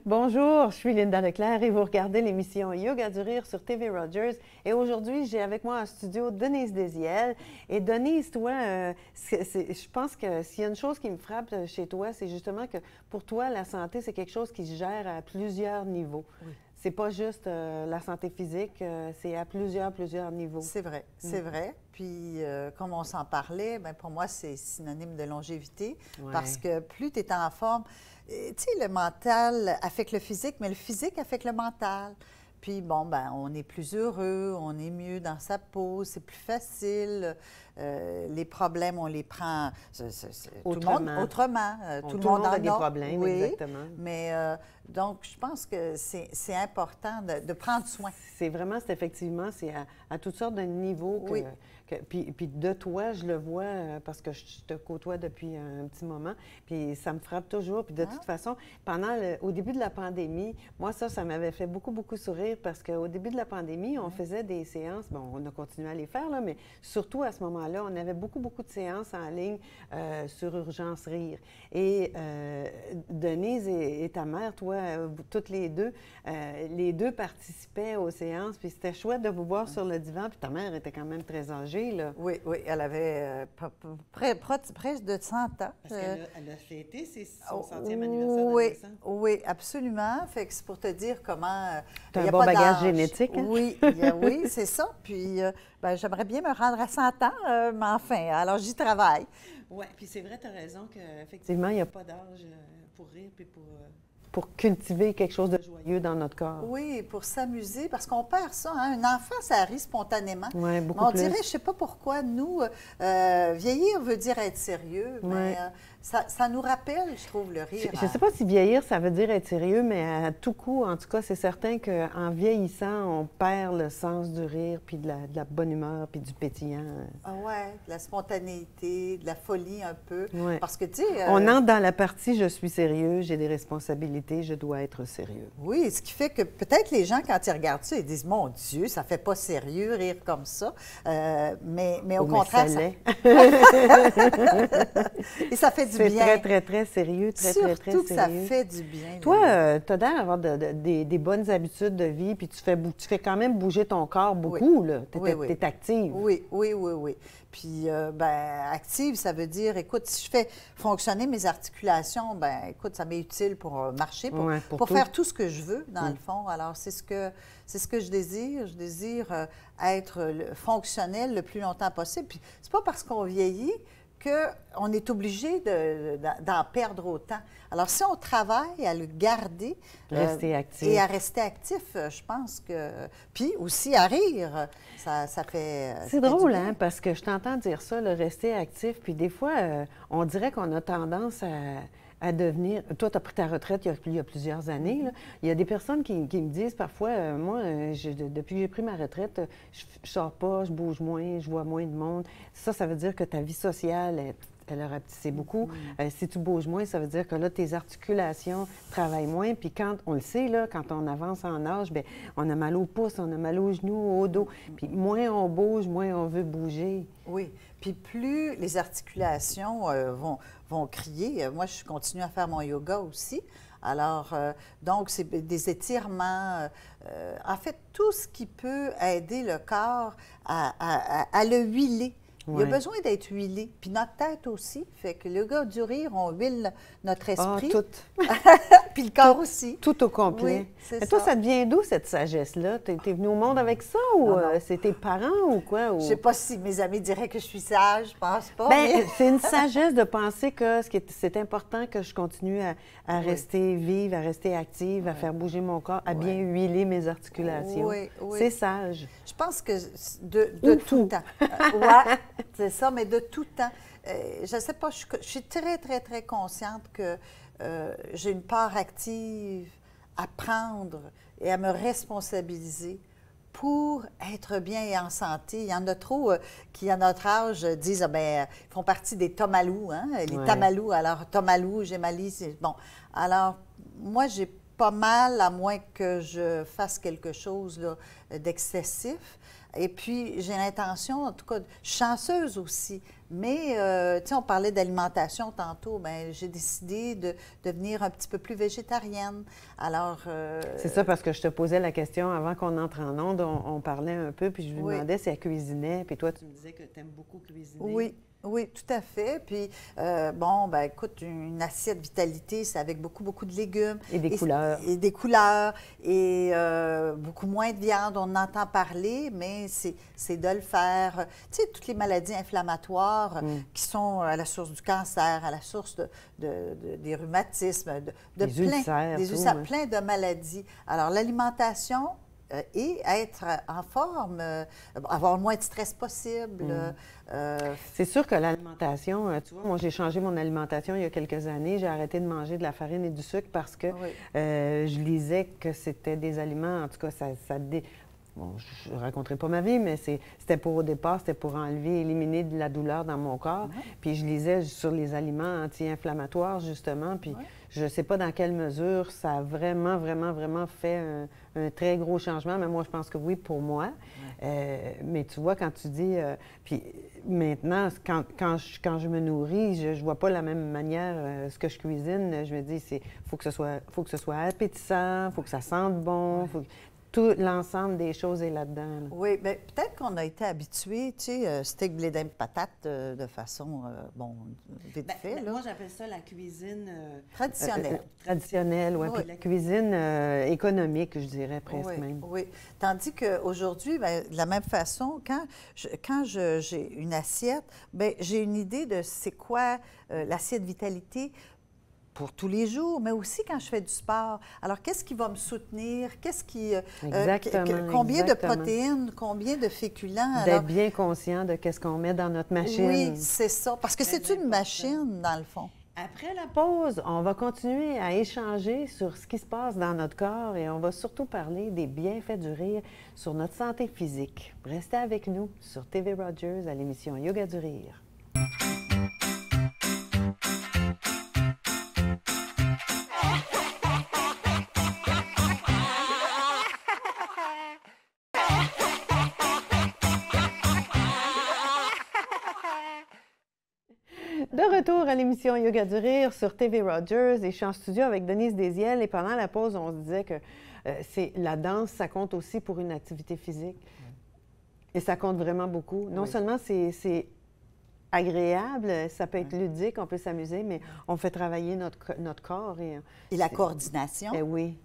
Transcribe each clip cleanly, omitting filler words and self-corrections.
Bonjour, je suis Linda Leclerc et vous regardez l'émission Yoga du Rire sur TV Rogers. Et aujourd'hui, j'ai avec moi en studio Denise Désiel. Et Denise, toi, je pense que s'il y a une chose qui me frappe chez toi, c'est justement que pour toi, la santé, c'est quelque chose qui se gère à plusieurs niveaux. Oui. C'est pas juste la santé physique, c'est à plusieurs niveaux. C'est vrai, c'est vrai. Puis, comme on s'en parlait, bien, pour moi, c'est synonyme de longévité. Ouais. Parce que plus tu es en forme, tu sais, le mental affecte le physique, mais le physique affecte le mental. Puis, bon, ben, on est plus heureux, on est mieux dans sa peau, c'est plus facile. Les problèmes, on les prend tout le monde autrement. Tout le monde a des problèmes, oui, exactement. Mais donc, je pense que c'est important de prendre soin. C'est vraiment, c'est effectivement, c'est à toutes sortes de niveaux. Oui. Puis de toi, je le vois parce que je te côtoie depuis un petit moment, puis ça me frappe toujours. Puis de toute façon, au début de la pandémie, moi, ça m'avait fait beaucoup sourire parce qu'au début de la pandémie, on faisait des séances, bon, on a continué à les faire, là, mais surtout à ce moment-là, on avait beaucoup de séances en ligne sur Urgence Rire. Et Denise et ta mère, toi, toutes les deux participaient aux séances, puis c'était chouette de vous voir sur le divan, puis ta mère était quand même très âgée, là. Oui, elle avait près de 100 ans. Parce qu'elle a fêté son 100e anniversaire de naissance. Oui, absolument. Fait que c'est pour te dire comment... Tu as un bon bagage génétique, hein? Oui, oui, c'est ça. Puis, ben, j'aimerais bien me rendre à 100 ans, mais enfin, alors j'y travaille. Oui, puis c'est vrai, tu as raison qu'effectivement, il n'y a pas d'âge pour rire puis pour cultiver quelque chose de joyeux dans notre corps. Oui, pour s'amuser, parce qu'on perd ça. Hein? Un enfant, ça rit spontanément. Oui, beaucoup on plus. dirait, je ne sais pas pourquoi, nous, vieillir veut dire être sérieux, mais ça nous rappelle, je trouve, le rire. Je ne sais pas si vieillir, ça veut dire être sérieux, mais à tout coup, en tout cas, c'est certain qu'en vieillissant, on perd le sens du rire, puis de la bonne humeur, puis du pétillant. Ah ouais, de la spontanéité, de la folie un peu. Ouais. Parce que, tu sais... On entre dans la partie « je suis sérieux, j'ai des responsabilités, je dois être sérieux ». Oui, ce qui fait que peut-être les gens, quand ils regardent ça, ils disent « Mon Dieu, ça fait pas sérieux, rire comme ça. » Mais au contraire, ça l'est. Et ça fait du bien. C'est très sérieux, très sérieux. Surtout que ça fait du bien. Toi, tu as l'air d'avoir des bonnes habitudes de vie, puis tu fais quand même bouger ton corps beaucoup, là. Tu es active. Oui. Puis, ben, active, ça veut dire, écoute, si je fais fonctionner mes articulations, ben, écoute, ça m'est utile pour marcher, pour faire tout ce que je veux, dans le fond. Alors, c'est ce que je désire. Je désire être fonctionnel le plus longtemps possible. Puis, c'est pas parce qu'on vieillit qu'on est obligé d'en perdre autant. Alors, si on travaille à le garder rester actif. Et à rester actif, je pense que... Puis aussi à rire, ça fait... C'est drôle, hein, parce que je t'entends dire ça, le rester actif, puis des fois, on dirait qu'on a tendance à devenir... Toi, tu as pris ta retraite il y a plusieurs années. Là. Il y a des personnes qui me disent parfois, moi, depuis que j'ai pris ma retraite, je sors pas, je bouge moins, je vois moins de monde. Ça veut dire que ta vie sociale, elle a rapetissé beaucoup. Si tu bouges moins, ça veut dire que là, tes articulations travaillent moins. Puis quand, on le sait, là, quand on avance en âge, bien, on a mal au pouce, on a mal aux genoux, au dos. Puis moins on bouge, moins on veut bouger. Oui. Puis plus les articulations vont crier. Moi, je continue à faire mon yoga aussi. Alors, donc, c'est des étirements. En fait, tout ce qui peut aider le corps à le huiler. Il y a besoin d'être huilé. Puis notre tête aussi. Fait que le yoga du rire, on huile notre esprit. Ah, tout. Puis le corps aussi. Tout au complet. Oui, mais toi, ça te vient d'où, cette sagesse-là? T'es venue au monde avec ça ou c'est tes parents ou quoi? Ou... Je ne sais pas si mes amis diraient que je suis sage, je pense pas. Bien, mais... c'est une sagesse de penser que c'est important que je continue à rester vive, à rester active, à faire bouger mon corur, à bien huiler mes articulations. Oui. C'est sage. Je pense que de tout temps. Oui, c'est ça, mais de tout temps. Je ne sais pas, je suis très consciente que j'ai une part active à prendre et à me responsabiliser pour être bien et en santé. Il y en a trop qui, à notre âge, disent, ils font partie des tomalous, hein? Les tamalous. Alors, tomalou, gémali, c'est bon. Alors, moi, j'ai pas mal, à moins que je fasse quelque chose d'excessif. Et puis, j'ai l'intention, en tout cas, je suis chanceuse aussi. Mais, tu sais, on parlait d'alimentation tantôt. Bien, j'ai décidé de devenir un petit peu plus végétarienne. Alors... C'est ça, parce que je te posais la question avant qu'on entre en onde. On parlait un peu, puis je lui Oui. demandais si elle cuisinait. Puis toi, tu me disais que tu aimes beaucoup cuisiner. Oui. Oui, tout à fait. Puis, bon, ben écoute, une assiette vitalité, c'est avec beaucoup, beaucoup de légumes. Et des couleurs. Et des couleurs. Et beaucoup moins de viande. On en entend parler, mais c'est de le faire. Tu sais, toutes les maladies inflammatoires qui sont à la source du cancer, à la source des rhumatismes, des ulcères. Des ulcères, plein de maladies. Alors, l'alimentation... et être en forme, avoir le moins de stress possible. C'est sûr que l'alimentation, tu vois, moi j'ai changé mon alimentation il y a quelques années. J'ai arrêté de manger de la farine et du sucre parce que je lisais que c'était des aliments, en tout cas, bon, je ne raconterai pas ma vie, mais c'était pour au départ, c'était pour enlever, éliminer de la douleur dans mon corps. Puis je lisais sur les aliments anti-inflammatoires, justement, puis je ne sais pas dans quelle mesure ça a vraiment, vraiment, vraiment fait un très gros changement, mais moi, je pense que oui, pour moi. Mais tu vois, quand tu dis... puis maintenant, quand je me nourris, je ne vois pas de la même manière ce que je cuisine. Je me dis, faut que ce soit appétissant, il faut que ça sente bon, tout l'ensemble des choses est là-dedans. Là. Oui, bien, peut-être qu'on a été habitués, tu sais, steak, blé d'Inde, patate de façon, bon, vite fait. Là. Moi, j'appelle ça la cuisine... traditionnelle. Traditionnelle, oui. Puis la cuisine économique, je dirais presque même. Oui, tandis qu'aujourd'hui, bien, de la même façon, quand j'ai une assiette, bien, j'ai une idée de c'est quoi l'assiette vitalité pour tous les jours, mais aussi quand je fais du sport. Alors, qu'est-ce qui va me soutenir? Qu'est-ce qui... combien de protéines, combien de féculents? D'être bien conscient de qu'est-ce qu'on met dans notre machine. Oui, c'est ça, parce que c'est une machine, dans le fond. Après la pause, on va continuer à échanger sur ce qui se passe dans notre corps et on va surtout parler des bienfaits du rire sur notre santé physique. Restez avec nous sur TV Rogers à l'émission Yoga du rire. De retour à l'émission Yoga du rire sur TV Rogers et je suis en studio avec Denise Desiel et pendant la pause, on se disait que la danse, ça compte aussi pour une activité physique et ça compte vraiment beaucoup. Non seulement c'est agréable, ça peut être ludique, on peut s'amuser, mais on fait travailler notre corps. Et la coordination,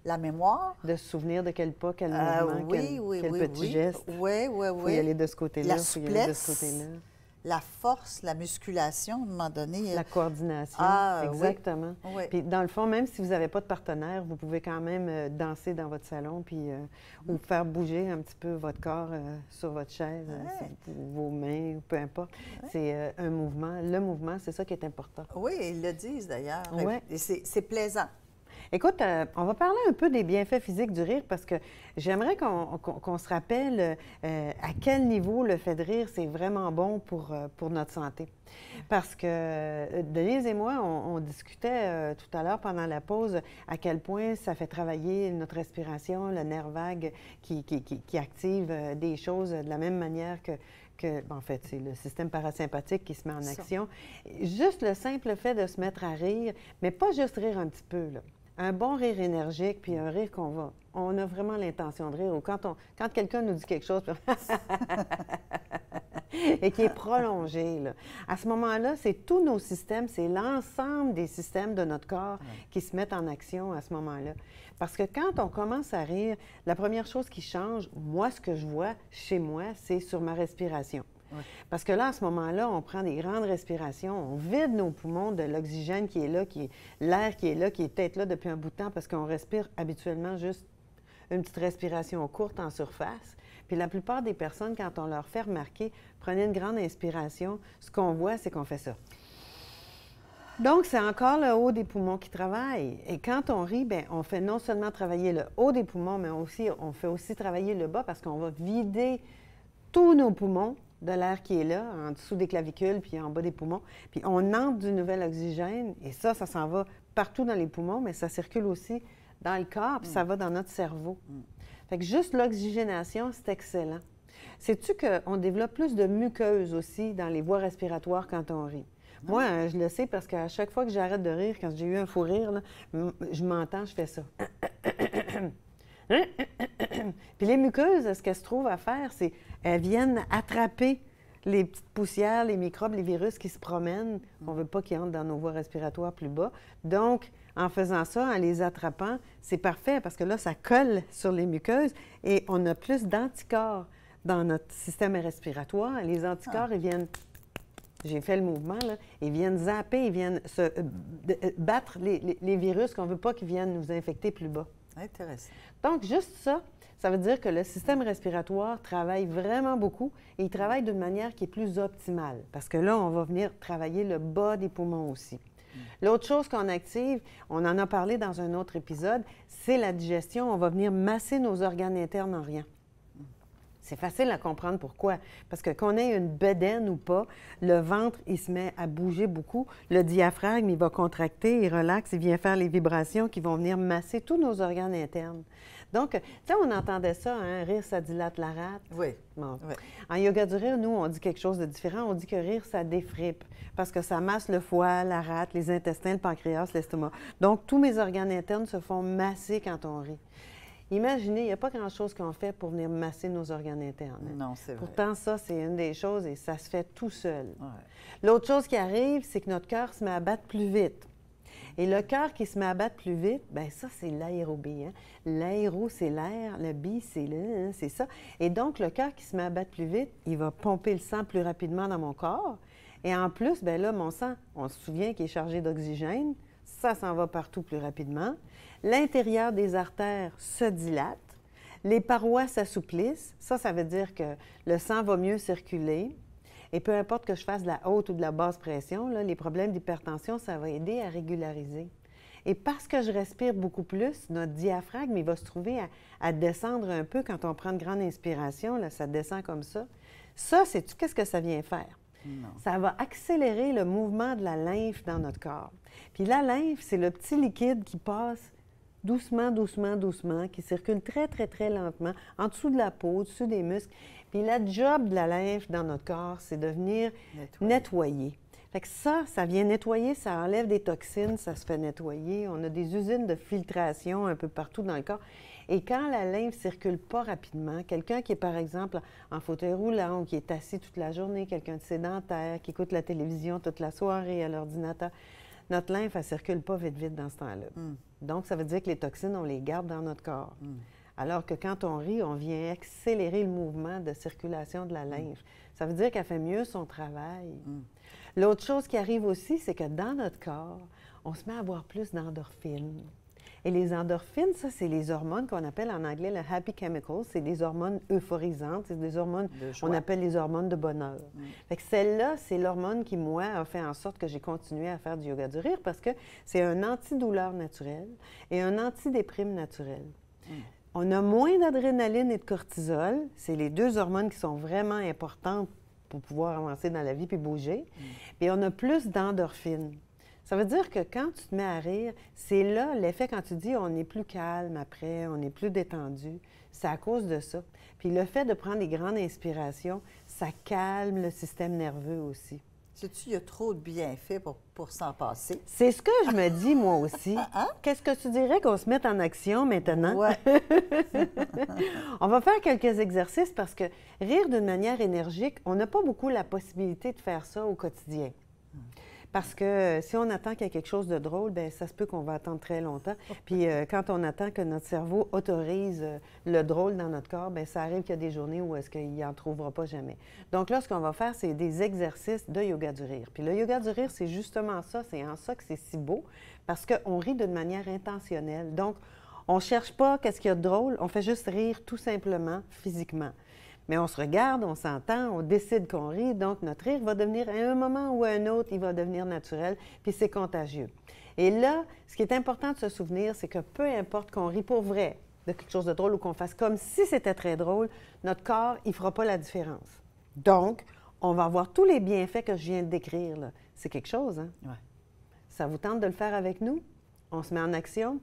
la mémoire. De se souvenir de quel pas, quel mouvement, quel petit geste. Oui. Il faut y aller de ce côté-là, il faut y aller de ce côté-là. La force, la musculation, à un moment donné. La coordination, exactement. Oui. Puis dans le fond, même si vous n'avez pas de partenaire, vous pouvez quand même danser dans votre salon puis, ou faire bouger un petit peu votre corps sur votre chaise, vos mains, peu importe. C'est un mouvement. Le mouvement, c'est ça qui est important. Oui, ils le disent d'ailleurs. Ouais. Et c'est plaisant. Écoute, on va parler un peu des bienfaits physiques du rire parce que j'aimerais qu'on se rappelle à quel niveau le fait de rire, c'est vraiment bon pour notre santé. Parce que Denise et moi, on discutait tout à l'heure pendant la pause à quel point ça fait travailler notre respiration, le nerf vague qui active des choses de la même manière en fait, c'est le système parasympathique qui se met en action. Juste le simple fait de se mettre à rire, mais pas juste rire un petit peu, là. Un bon rire énergique, puis un rire on a vraiment l'intention de rire. Ou quand quelqu'un nous dit quelque chose, et qui est prolongé, là. À ce moment-là, c'est tous nos systèmes, c'est l'ensemble des systèmes de notre corps qui se mettent en action à ce moment-là. Parce que quand on commence à rire, la première chose qui change, moi, ce que je vois chez moi, c'est sur ma respiration. Oui. Parce que là, à ce moment-là, on prend des grandes respirations, on vide nos poumons de l'oxygène qui est là, l'air qui est là, qui est peut-être là depuis un bout de temps, parce qu'on respire habituellement juste une petite respiration courte en surface. Puis la plupart des personnes, quand on leur fait remarquer, prenez une grande inspiration, ce qu'on voit, c'est qu'on fait ça. Donc, c'est encore le haut des poumons qui travaille. Et quand on rit, bien, on fait non seulement travailler le haut des poumons, mais on fait aussi travailler le bas parce qu'on va vider tous nos poumons de l'air qui est là, en dessous des clavicules, puis en bas des poumons. Puis on entre du nouvel oxygène, et ça s'en va partout dans les poumons, mais ça circule aussi dans le corps, puis ça va dans notre cerveau. Fait que juste l'oxygénation, c'est excellent. Sais-tu qu'on développe plus de muqueuses aussi dans les voies respiratoires quand on rit? Moi, je le sais parce qu'à chaque fois que j'arrête de rire, quand j'ai eu un fou rire, là, je m'entends, je fais ça. Puis les muqueuses, ce qu'elles se trouvent à faire, c'est qu'elles viennent attraper les petites poussières, les microbes, les virus qui se promènent. On ne veut pas qu'ils entrent dans nos voies respiratoires plus bas. Donc, en faisant ça, en les attrapant, c'est parfait parce que là, ça colle sur les muqueuses et on a plus d'anticorps dans notre système respiratoire. Les anticorps, ils viennent... J'ai fait le mouvement, là. Ils viennent zapper, ils viennent battre les virus qu'on ne veut pas qu'ils viennent nous infecter plus bas. Intéressant. Donc, juste ça, ça veut dire que le système respiratoire travaille vraiment beaucoup et il travaille d'une manière qui est plus optimale parce que là, on va venir travailler le bas des poumons aussi. L'autre chose qu'on active, on en a parlé dans un autre épisode, c'est la digestion. On va venir masser nos organes internes en riant. C'est facile à comprendre pourquoi. Parce que qu'on ait une bedaine ou pas, le ventre, il se met à bouger beaucoup. Le diaphragme, il va contracter, il relaxe, il vient faire les vibrations qui vont venir masser tous nos organes internes. Donc, tu sais, on entendait ça, hein, rire, ça dilate la rate. Oui. Bon. Oui. En yoga du rire, nous, on dit quelque chose de différent. On dit que rire, ça défrippe parce que ça masse le foie, la rate, les intestins, le pancréas, l'estomac. Donc, tous mes organes internes se font masser quand on rit. Imaginez, il n'y a pas grand-chose qu'on fait pour venir masser nos organes internes. Hein. Non, c'est vrai. Pourtant, ça, c'est une des choses et ça se fait tout seul. Ouais. L'autre chose qui arrive, c'est que notre cœur se met à battre plus vite. Et le cœur qui se met à battre plus vite, bien ça, c'est l'aérobie. Hein? L'aéro, c'est l'air. Le bi, c'est le... Hein? C'est ça. Et donc, le cœur qui se met à battre plus vite, il va pomper le sang plus rapidement dans mon corps. Et en plus, bien là, mon sang, on se souvient qu'il est chargé d'oxygène. Ça s'en va partout plus rapidement. L'intérieur des artères se dilate. Les parois s'assouplissent. Ça veut dire que le sang va mieux circuler. Et peu importe que je fasse de la haute ou de la basse pression, là, les problèmes d'hypertension, ça va aider à régulariser. Et parce que je respire beaucoup plus, notre diaphragme, il va se trouver à descendre un peu quand on prend une grande inspiration. Là, ça descend comme ça. Ça, sais-tu qu'est-ce que ça vient faire? Non. Ça va accélérer le mouvement de la lymphe dans notre corps. Puis la lymphe, c'est le petit liquide qui passe doucement, doucement, doucement, qui circule très, très, très lentement, en dessous de la peau, au-dessus des muscles. Puis la job de la lymphe dans notre corps, c'est de venir nettoyer. Fait que ça vient nettoyer, ça enlève des toxines, ça se fait nettoyer. On a des usines de filtration un peu partout dans le corps. Et quand la lymphe ne circule pas rapidement, quelqu'un qui est, par exemple, en fauteuil roulant ou qui est assis toute la journée, quelqu'un de sédentaire, qui écoute la télévision toute la soirée à l'ordinateur, notre lymphe, elle ne circule pas vite, vite dans ce temps-là. Donc, ça veut dire que les toxines, on les garde dans notre corps. Alors que quand on rit, on vient accélérer le mouvement de circulation de la lymphe. Ça veut dire qu'elle fait mieux son travail. L'autre chose qui arrive aussi, c'est que dans notre corps, on se met à avoir plus d'endorphines. Et les endorphines, ça, c'est les hormones qu'on appelle en anglais le happy chemicals. C'est des hormones euphorisantes, c'est des hormones qu'on appelle les hormones de bonheur. Fait que celle-là, c'est l'hormone qui, moi, a fait en sorte que j'ai continué à faire du yoga du rire parce que c'est un antidouleur naturel et un antidéprime naturel. On a moins d'adrénaline et de cortisol. C'est les deux hormones qui sont vraiment importantes pour pouvoir avancer dans la vie puis bouger. Et on a plus d'endorphines. Ça veut dire que quand tu te mets à rire, c'est là l'effet quand tu dis on est plus calme après, on est plus détendu. C'est à cause de ça. Puis le fait de prendre des grandes inspirations, ça calme le système nerveux aussi. Sais-tu, il y a trop de bienfaits pour s'en passer. C'est ce que je me dis, moi aussi. Qu'est-ce que tu dirais qu'on se mette en action maintenant? Ouais. On va faire quelques exercices parce que rire d'une manière énergique, on n'a pas beaucoup la possibilité de faire ça au quotidien. Parce que si on attend qu'il y ait quelque chose de drôle, bien, ça se peut qu'on va attendre très longtemps. Puis quand on attend que notre cerveau autorise le drôle dans notre corps, bien, ça arrive qu'il y a des journées où est-ce qu'il n'en trouvera pas jamais. Donc là, ce qu'on va faire, c'est des exercices de yoga du rire. Puis le yoga du rire, c'est justement ça. C'est en ça que c'est si beau, parce qu'on rit d'une manière intentionnelle. Donc, on ne cherche pas qu'est-ce qu'il y a de drôle, on fait juste rire tout simplement, physiquement. Mais on se regarde, on s'entend, on décide qu'on rit, donc notre rire va devenir, à un moment ou à un autre, il va devenir naturel, puis c'est contagieux. Et là, ce qui est important de se souvenir, c'est que peu importe qu'on rit pour vrai de quelque chose de drôle ou qu'on fasse comme si c'était très drôle, notre corps, il ne fera pas la différence. Donc, on va avoir tous les bienfaits que je viens de décrire, là. C'est quelque chose, hein? Ouais. Ça vous tente de le faire avec nous? On se met en action?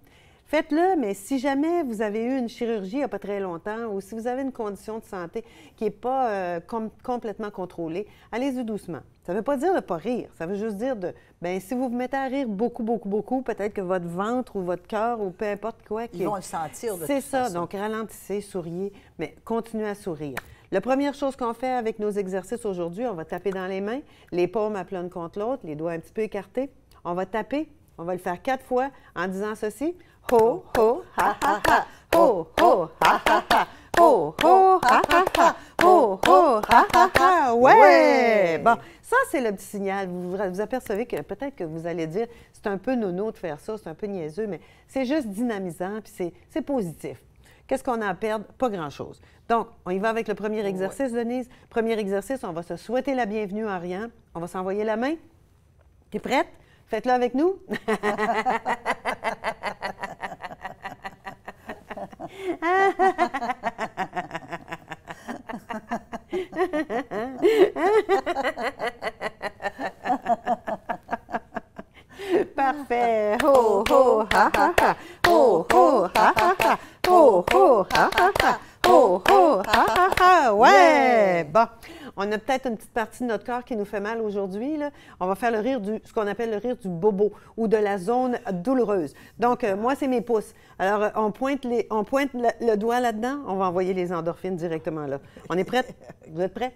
faites-le, mais si jamais vous avez eu une chirurgie il n'y a pas très longtemps ou si vous avez une condition de santé qui n'est pas complètement contrôlée, allez-y doucement. Ça ne veut pas dire de ne pas rire, ça veut juste dire de, bien, si vous vous mettez à rire beaucoup, beaucoup, beaucoup, peut-être que votre ventre ou votre cœur ou peu importe quoi... Ils vont le sentir de toute façon. C'est ça, façon. donc ralentissez, souriez, mais continuez à sourire. La première chose qu'on fait avec nos exercices aujourd'hui, on va taper dans les mains, les paumes à l'une contre l'autre, les doigts un petit peu écartés. On va taper, on va le faire 4 fois en disant ceci. Ho, ho, ha, ha, ha. Ho, ho, ha, ha, ha. Ho, ho, ha, ha, ha. Ho, ho, ha, ha, ha. Ouais! Bon, ça, c'est le petit signal. Vous apercevez que peut-être que vous allez dire, c'est un peu nono de faire ça, c'est un peu niaiseux, mais c'est juste dynamisant, puis c'est positif. Qu'est-ce qu'on a à perdre? Pas grand-chose. Donc, on y va avec le premier exercice, Denise. Premier exercice, on va se souhaiter la bienvenue en riant. On va s'envoyer la main. T'es prête? Faites-le avec nous. Parfait. Ho, ho, ha, ha, ha. Ho, ho, ha, ha, ha. Ho, ho, ha, ha, ha. Ho, ho, ha, ha, ha. Ouais! Bon, on a peut-être une petite partie de notre corps qui nous fait mal aujourd'hui. On va faire le rire ce qu'on appelle le rire du bobo ou de la zone douloureuse. Donc, moi, c'est mes pouces. Alors, on pointe le doigt là-dedans. On va envoyer les endorphines directement là. On est prêts? Vous êtes prêts?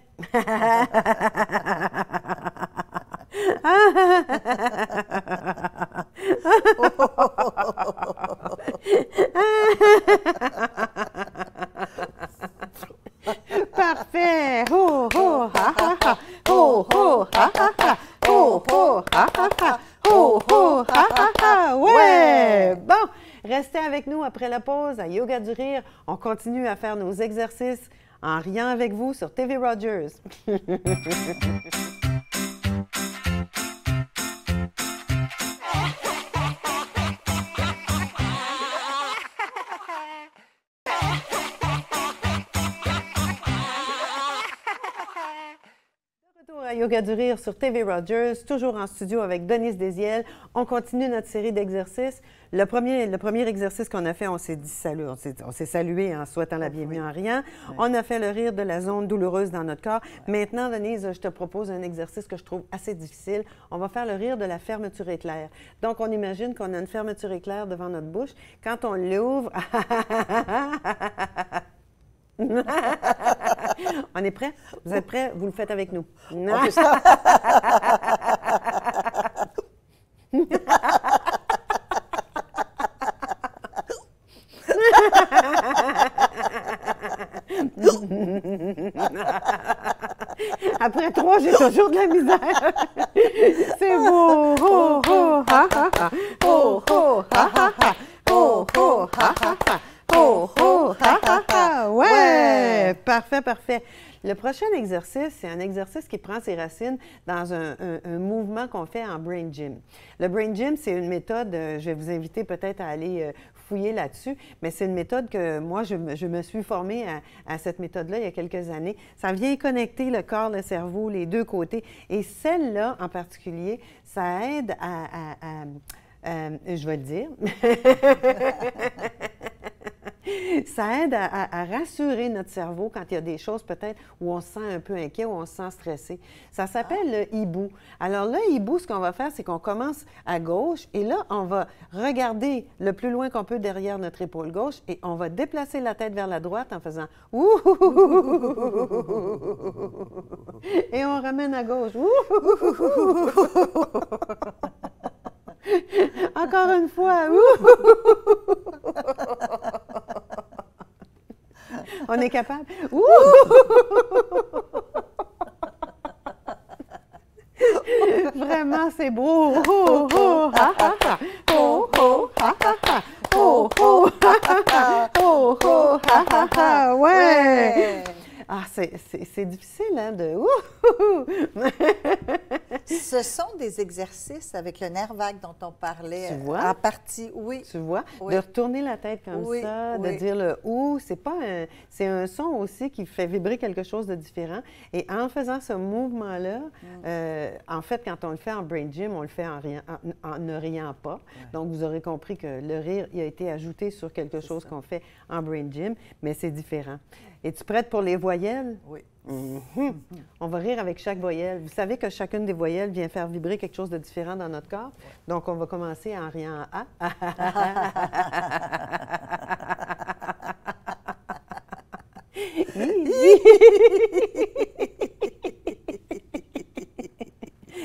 Parfait! Ho, ho, ha, ha, ha! Ho, ho, ha, ha, ha! Ho, ho, ha, ha, ha! Ho, ho, ha, ha, ha! Ouais! Bon, restez avec nous après la pause à Yoga du Rire. On continue à faire nos exercices en riant avec vous sur TV Rogers. À Yoga du Rire sur TV Rogers, toujours en studio avec Denise Desiel. On continue notre série d'exercices. Le premier exercice qu'on a fait, on s'est dit salut, on s'est salué en souhaitant la bienvenue en riant. Oui. On a fait le rire de la zone douloureuse dans notre corps. Maintenant, Denise, je te propose un exercice que je trouve assez difficile. On va faire le rire de la fermeture éclair. Donc, on imagine qu'on a une fermeture éclair devant notre bouche. Quand on l'ouvre... On est prêts? Vous êtes prêts? Vous le faites avec nous. Non. Okay, stop. Après 3, j'ai toujours de la misère. C'est beau. Ho, ho, ha, ha, ha. Ho, ho, ha, ha, ha. Ho, ho, ha, ha, ha. Oh, oh, ha, ha, ha! Ouais! Parfait, parfait. Le prochain exercice, c'est un exercice qui prend ses racines dans un mouvement qu'on fait en Brain Gym. Le Brain Gym, c'est une méthode, je vais vous inviter peut-être à aller fouiller là-dessus, mais c'est une méthode que moi, je me suis formée à cette méthode-là il y a quelques années. Ça vient connecter le corps, le cerveau, les deux côtés. Et celle-là, en particulier, ça aide je vais le dire. Ça aide à rassurer notre cerveau quand il y a des choses peut-être où on se sent un peu inquiet, où on se sent stressé. Ça s'appelle le hibou. Alors le hibou, ce qu'on va faire, c'est qu'on commence à gauche et là, on va regarder le plus loin qu'on peut derrière notre épaule gauche et on va déplacer la tête vers la droite en faisant « ouh » et on ramène à gauche. Encore une fois. On est capable? Vraiment, c'est beau. Ho, ho, ha, ha, ha. Ho, ho, ha, ha, ha. Ho, ho, ha, ha, ha. Ho, ho, ha, ha, ha. Ouais! Ah, c'est difficile, hein, de... Ouh! Ce sont des exercices avec le nerf vague dont on parlait Tu vois? en partie, oui. Tu vois? Oui. De retourner la tête comme Oui, ça, oui. de dire le « ou », c'est pas c'est un son aussi qui fait vibrer quelque chose de différent. Et en faisant ce mouvement-là, en fait, quand on le fait en brain gym, on le fait en ne riant pas. Ouais. Donc, vous aurez compris que le rire, il a été ajouté sur quelque chose qu'on fait en brain gym, mais c'est différent. Es-tu prête pour les voyelles? Oui. On va rire avec chaque voyelle. Vous savez que chacune des voyelles vient faire vibrer quelque chose de différent dans notre corps. Donc, on va commencer en riant A.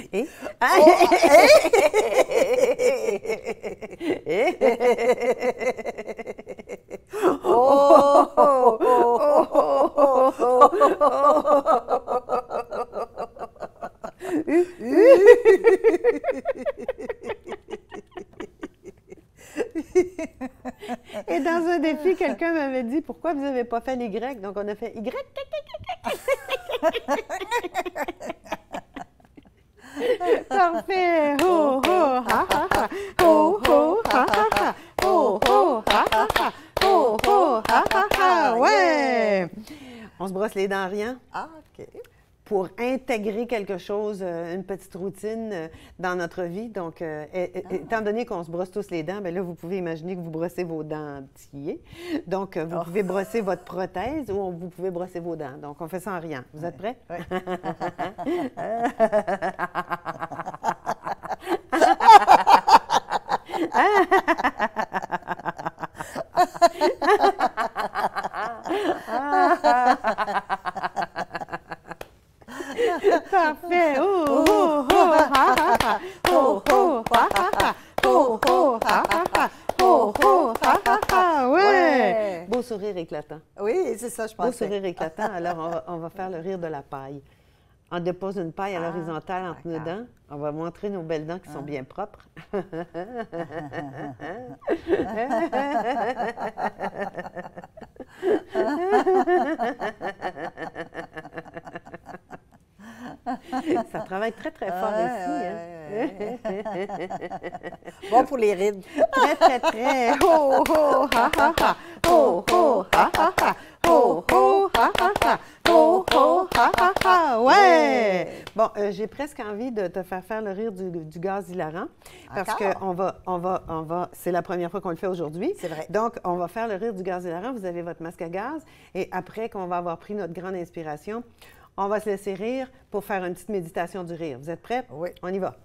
Et... Et dans un défi, quelqu'un m'avait dit « Pourquoi vous n'avez pas fait l'Y? » Donc, on a fait Y. Parfait! Ho, ho, ha, ha, ha! Ho, ho, ha, ha, ha! Ho, ho, ha, ha, ha! Ho, ho, ha, ha, ha! Ouais! On se brosse les dents en riant. Ah, OK. Pour intégrer quelque chose, une petite routine dans notre vie. Donc, étant donné qu'on se brosse tous les dents, bien là, vous pouvez imaginer que vous brossez vos dentiers. Donc, vous pouvez brosser votre prothèse ou vous pouvez brosser vos dents. Donc, on fait ça en riant. Vous êtes prêts? Oui. Parfait! Oh, oh, oh, ha, ha, ha! Oh, oh, ha, ha, ha! Oh, oh, ha, ha, ha! Oh, oh, ha, ha, ha! Ouais! Beau sourire éclatant. Oui, c'est ça, je Beau pensais. sourire éclatant. Alors, on va faire le rire de la paille. On dépose une paille à l'horizontale entre nos dents. On va montrer nos belles dents qui sont bien propres. Ça travaille très, très fort ici. Bon pour les rides. Très, très, très. Ho, ho, ha, ha, ha. Ho, ho, ha, ha, ha. Ho, ho, ha, ha, ha. Ho, ho, ha, ha, ha. Ouais! Bon, j'ai presque envie de te faire le rire du gaz hilarant. Parce que c'est la première fois qu'on le fait aujourd'hui. C'est vrai. Donc, on va faire le rire du gaz hilarant. Vous avez votre masque à gaz. Et après qu'on va avoir pris notre grande inspiration, on va se laisser rire pour faire une petite méditation du rire. Vous êtes prêts? Oui. On y va.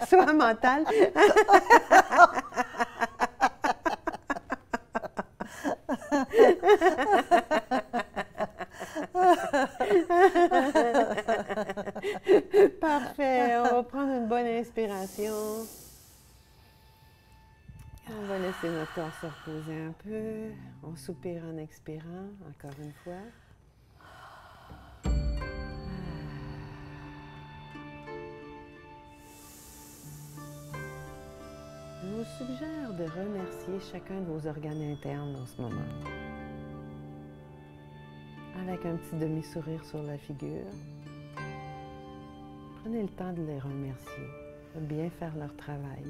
Soit mental. Parfait. On va prendre une bonne inspiration. On va laisser notre corps se reposer un peu. On soupire en expirant, encore une fois. Je vous suggère de remercier chacun de vos organes internes en ce moment. Avec un petit demi-sourire sur la figure. Prenez le temps de les remercier, de bien faire leur travail.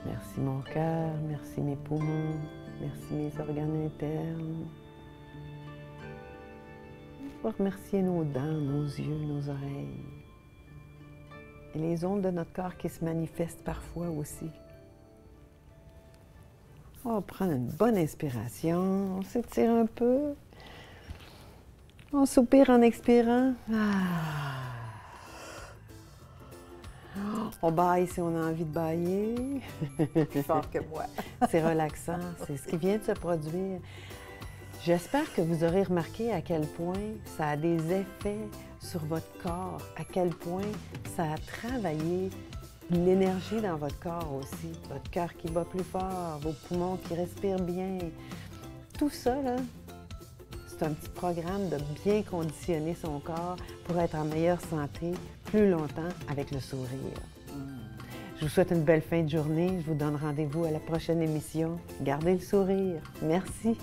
Merci mon cœur, merci mes poumons, merci mes organes internes. On va remercier nos dents, nos yeux, nos oreilles. Et les ondes de notre corps qui se manifestent parfois aussi. On va prendre une bonne inspiration. On s'étire un peu. On soupire en expirant. On bâille si on a envie de bâiller. Plus fort que moi. C'est relaxant. C'est ce qui vient de se produire. J'espère que vous aurez remarqué à quel point ça a des effets sur votre corps, à quel point ça a travaillé l'énergie dans votre corps aussi, votre cœur qui bat plus fort, vos poumons qui respirent bien. Tout ça, là, c'est un petit programme de bien conditionner son corps pour être en meilleure santé plus longtemps avec le sourire. Je vous souhaite une belle fin de journée. Je vous donne rendez-vous à la prochaine émission. Gardez le sourire. Merci.